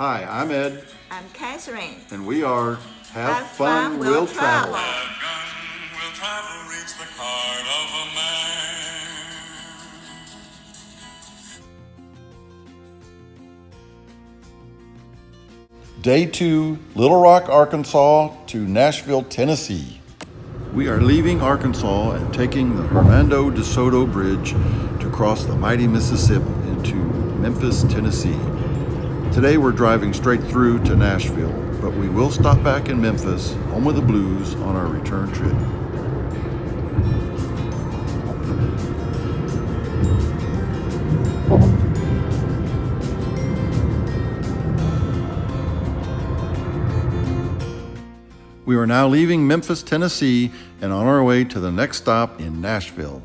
Hi, I'm Ed, I'm Catherine. and we are Have fun, we'll travel. Will travel reach the card of a man. Day 2, Little Rock, Arkansas to Nashville, Tennessee. We are leaving Arkansas and taking the Hernando de Soto Bridge to cross the mighty Mississippi into Memphis, Tennessee. Today we're driving straight through to Nashville, but we will stop back in Memphis, home of the blues, on our return trip. We are now leaving Memphis, Tennessee, and on our way to the next stop in Nashville.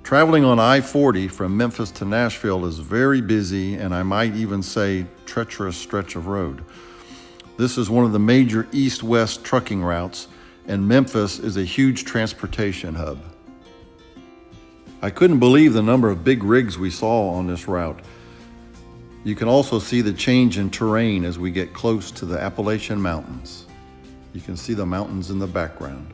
Traveling on I-40 from Memphis to Nashville is very busy, and I might even say treacherous stretch of road. This is one of the major east-west trucking routes, and Memphis is a huge transportation hub. I couldn't believe the number of big rigs we saw on this route. You can also see the change in terrain as we get close to the Appalachian Mountains. You can see the mountains in the background.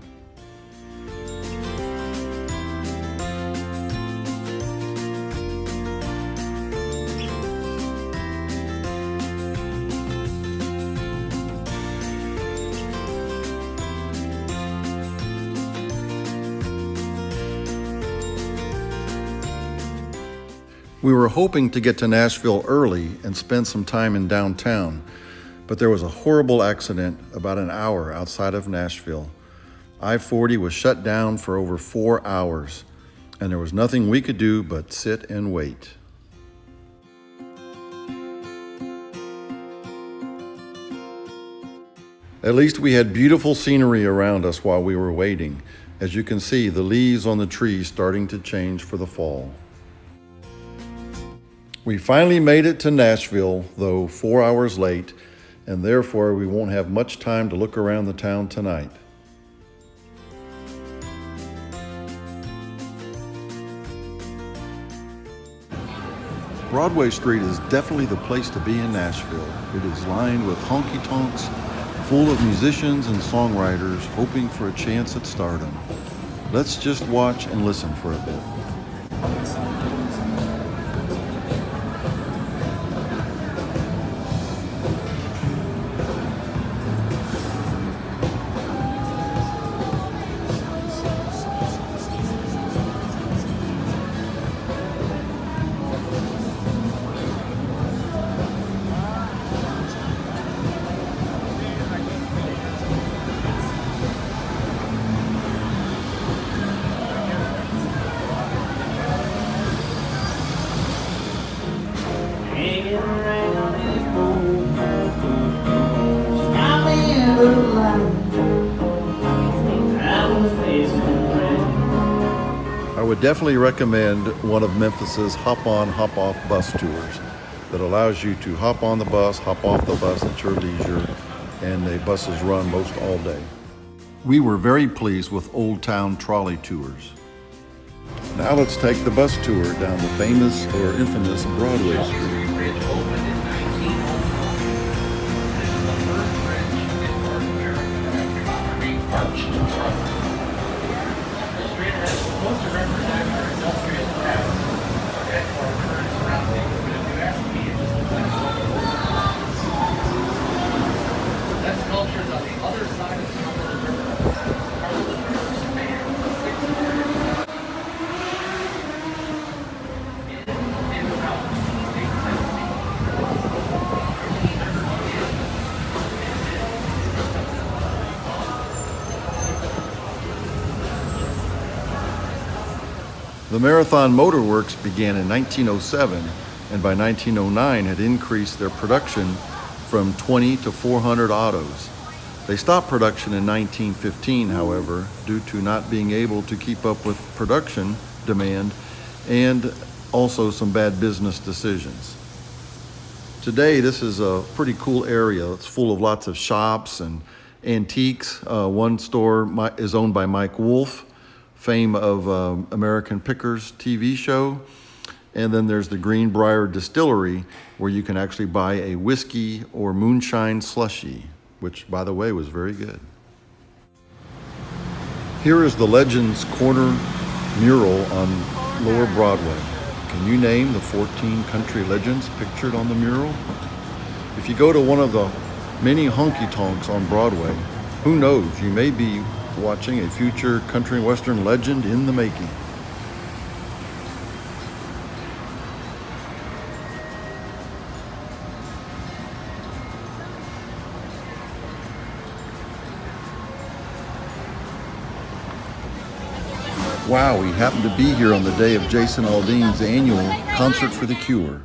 We were hoping to get to Nashville early and spend some time in downtown, but there was a horrible accident about an hour outside of Nashville. I-40 was shut down for over 4 hours, and there was nothing we could do but sit and wait. At least we had beautiful scenery around us while we were waiting. As you can see, the leaves on the trees starting to change for the fall. We finally made it to Nashville, though 4 hours late, and therefore we won't have much time to look around the town tonight. Broadway Street is definitely the place to be in Nashville. It is lined with honky tonks, full of musicians and songwriters hoping for a chance at stardom. Let's just watch and listen for a bit. I would definitely recommend one of Memphis's hop-on, hop-off bus tours that allows you to hop on the bus, hop off the bus at your leisure, and the buses run most all day. We were very pleased with Old Town trolley tours. Now let's take the bus tour down the famous or infamous Broadway Street. The Marathon Motor Works began in 1907, and by 1909 had increased their production from 20 to 400 autos. They stopped production in 1915, however, due to not being able to keep up with production demand and also some bad business decisions. Today, this is a pretty cool area. It's full of lots of shops and antiques. One store is owned by Mike Wolfe, fame of American Pickers TV show. And then there's the Greenbrier Distillery, where you can actually buy a whiskey or moonshine slushie, which, by the way, was very good. Here is the Legends Corner mural on Lower Broadway. Can you name the 14 country legends pictured on the mural? If you go to one of the many honky tonks on Broadway, who knows, you may be watching a future country and western legend in the making. Wow, we happened to be here on the day of Jason Aldean's annual Concert for the Cure.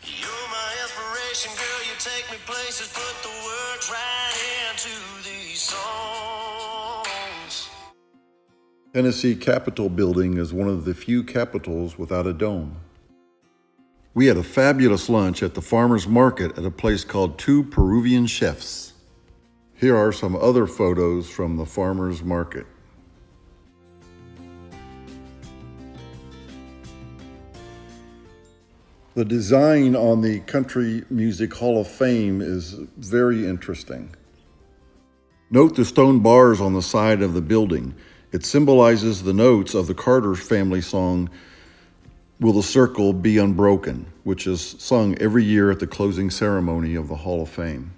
You're my inspiration, girl. You take me places, put the words right into these songs. Tennessee Capitol Building is one of the few capitals without a dome. We had a fabulous lunch at the farmer's market at a place called Two Peruvian Chefs. Here are some other photos from the farmer's market. The design on the Country Music Hall of Fame is very interesting. Note the stone bars on the side of the building. It symbolizes the notes of the Carter family song, Will the Circle Be Unbroken, which is sung every year at the closing ceremony of the Hall of Fame.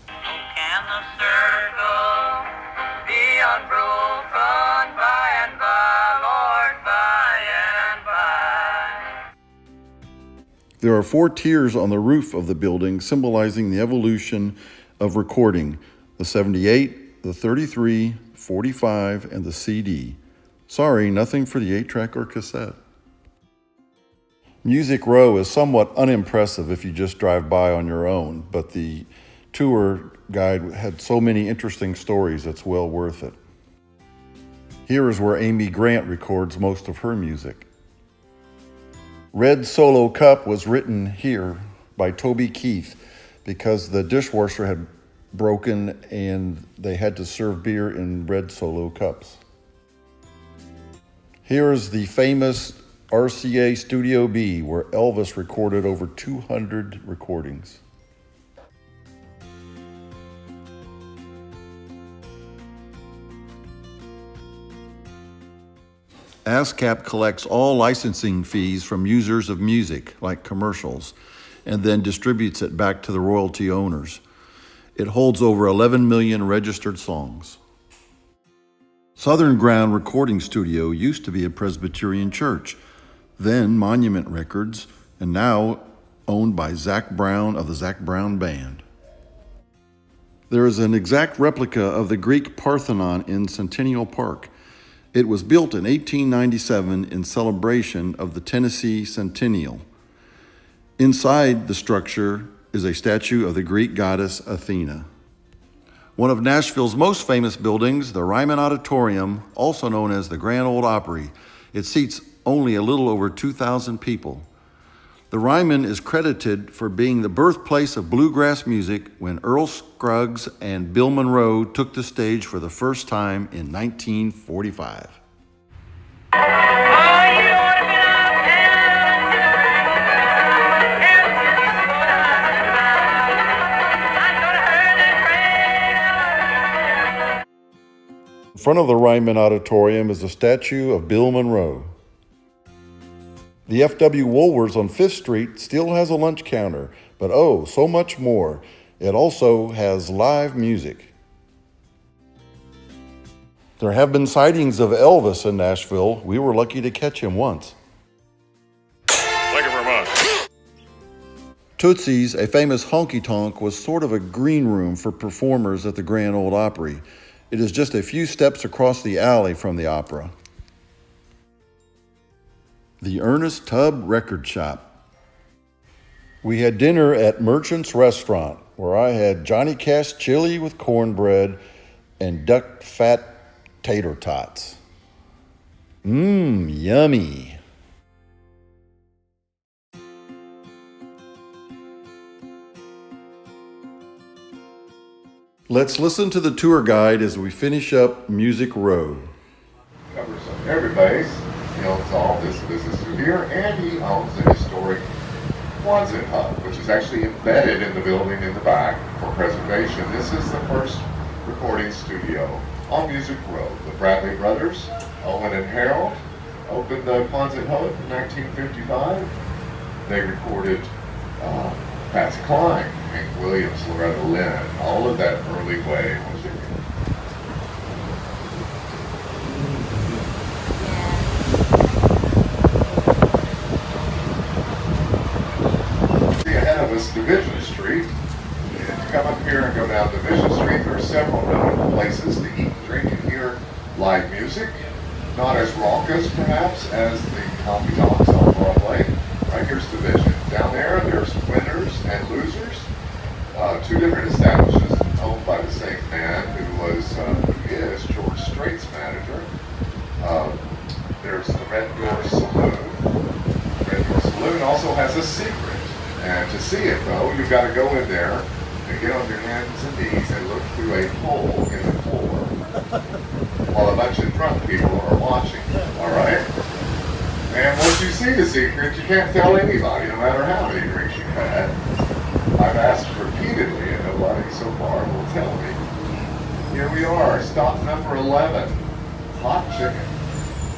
Can the circle be unbroken by and by, Lord, by and by? There are 4 tiers on the roof of the building symbolizing the evolution of recording: the 78, the 33, 45, and the CD. Sorry, nothing for the 8-track or cassette. Music Row is somewhat unimpressive if you just drive by on your own, but the tour guide had so many interesting stories it's well worth it. Here is where Amy Grant records most of her music. Red Solo Cup was written here by Toby Keith because the dishwasher had broken and they had to serve beer in red Solo cups. Here is the famous RCA Studio B, where Elvis recorded over 200 recordings. ASCAP collects all licensing fees from users of music, like commercials, and then distributes it back to the royalty owners. It holds over 11 million registered songs. Southern Ground Recording Studio used to be a Presbyterian church, then Monument Records, and now owned by Zac Brown of the Zac Brown Band. There is an exact replica of the Greek Parthenon in Centennial Park. It was built in 1897 in celebration of the Tennessee Centennial. Inside the structure is a statue of the Greek goddess Athena. One of Nashville's most famous buildings, the Ryman Auditorium, also known as the Grand Ole Opry, it seats only a little over 2,000 people. The Ryman is credited for being the birthplace of bluegrass music when Earl Scruggs and Bill Monroe took the stage for the first time in 1945. In front of the Ryman Auditorium is a statue of Bill Monroe. The F.W. Woolworths on 5th Street still has a lunch counter, but oh, so much more. It also has live music. There have been sightings of Elvis in Nashville. We were lucky to catch him once. Thank you very much. Tootsie's, a famous honky tonk, was sort of a green room for performers at the Grand Ole Opry. It is just a few steps across the alley from the opera. The Ernest Tubb Record Shop. We had dinner at Merchant's Restaurant, where I had Johnny Cash chili with cornbread and duck fat tater tots. Yummy. Let's listen to the tour guide as we finish up Music Row. Covers Everybody owns all this business through here, and he owns the historic Quonset hut, which is actually embedded in the building in the back for preservation. This is the first recording studio on Music Road. The Bradley brothers, Owen and Harold, opened the Quonset hut in 1955. They recorded Patsy Cline, Hank Williams, Loretta Lynn. All of that early wave music. Ahead of us, Division Street. If you come up here and go down Division Street, there are several known places to eat, drink, and hear live music. Not as raucous, perhaps, as the Honky Tonks on Broadway. Right here's Division. Down there's winners and losers. Two different establishments owned by the same man who is George Strait's manager. There's the Red Door Saloon. Red Door Saloon also has a secret. And to see it, though, you've got to go in there and get on your hands and knees and look through a hole in the floor while a bunch of drunk people are watching. All right? And once you see the secret, you can't tell anybody, no matter how many drinks you've had. I've asked repeatedly, and nobody so far will tell me. Here we are, stop number 11, hot chicken.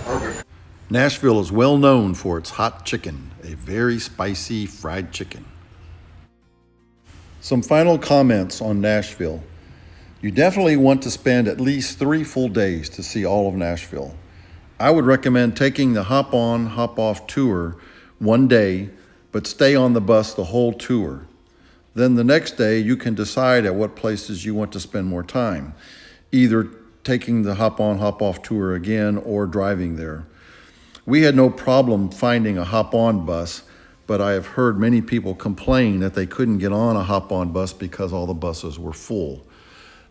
Urban. Nashville is well known for its hot chicken, a very spicy fried chicken. Some final comments on Nashville. You definitely want to spend at least 3 full days to see all of Nashville. I would recommend taking the hop on, hop off tour one day, but stay on the bus the whole tour. Then the next day you can decide at what places you want to spend more time, either taking the hop on, hop off tour again or driving there. We had no problem finding a hop-on bus, but I have heard many people complain that they couldn't get on a hop-on bus because all the buses were full.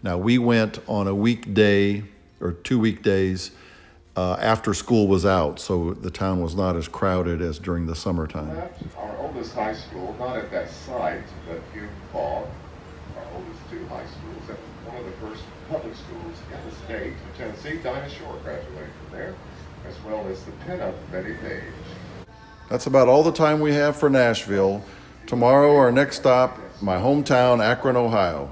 Now, we went on a weekday or 2 weekdays after school was out, so the town was not as crowded as during the summertime. Our oldest high school, not at that site, but Hume Fogg, our oldest 2 high schools, and one of the first public schools in the state of Tennessee. Dinah Shore graduated from there, as well as the pinup Betty Page. That's about all the time we have for Nashville. Tomorrow, our next stop, my hometown, Akron, Ohio.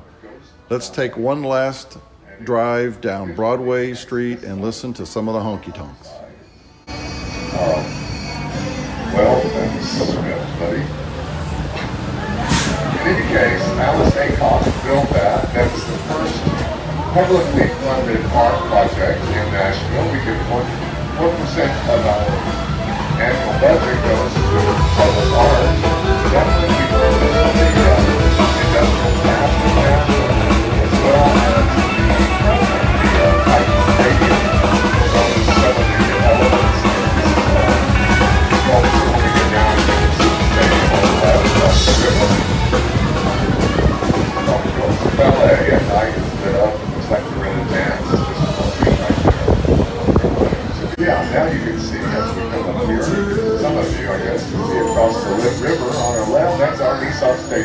Let's take one last drive down Broadway Street and listen to some of the Honky Tonks. Well, thanks, buddy. In any case, Alice Acock built that. That was the first publicly funded art project in Nashville. We get 1% of our annual budget goes to public art. Definitely we put the industrial path in Nashville, as well as the Titan Stadium. So some of the elements in this also when we get down to the stadium on the left across the river. Ballet at night is lit up. It looks like we're in a dance. It's just right there. Yeah, now you can see as we come up here. Some of you, I guess, can see across the river on our left. That's our Nissan Stadium.